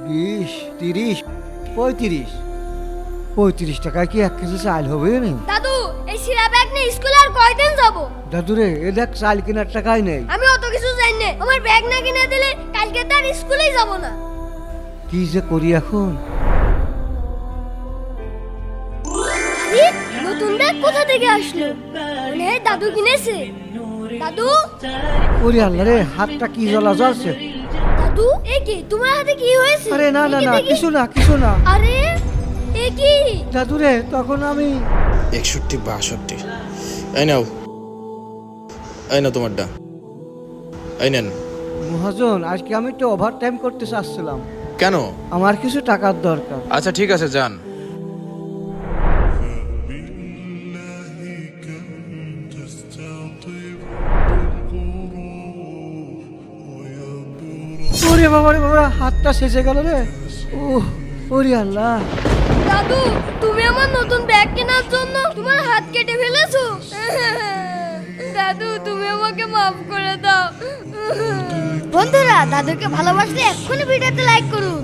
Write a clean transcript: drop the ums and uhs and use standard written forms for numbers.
20, 30, 35 টাকায় কি 1 কেজি চাল হবে না? দাদু এই সিরা ব্যাগ নিয়ে স্কুলে আর কয়দিন যাব? দাদু রে, এ দেখ চাল কেনার টাকাই নেই। আমি অত কিছু জানি না, আমার ব্যাগ না কিনে দিলে কালকে তো আর স্কুলেই যাব না। কি যে করি এখন? আরে নতুন ব্যাগ কোথা থেকে আসলো? মনে হয় দাদু কিনেছে। দাদু, ওরে আল্লাহ রে, হাতটা কি জ্বলা জ্বলছে। দাদু এ কি তোমার হাতে কি হয়েছে? আরে না না দেখি, না, দেখি। কিছু না। আরে এ কি? দাদু রে, তখন আমি 61, 62। এই নাও, এই নাও তোমারটা, এই নেন। মহাজন, আজকে আমি একটু ওভার টাইম করতে চাচ্ছিলাম। কেন? আমার কিছু টাকার দরকার। আচ্ছা ঠিক আছে, যান। ওরে বাবা রে বাবা, হাতটা শেষে গেল রে। ওরে আল্লাহ। দাদু তুমি আমার নতুন ব্যাগ কেনার জন্য তোমার হাত কেটে ফেলেছো। দাদু তুমি আমাকে মাফ করে দাও। বন্ধুরা, দাদুকে ভালোবাসলে এক্ষুনি ভিডিওতে লাইক করুন।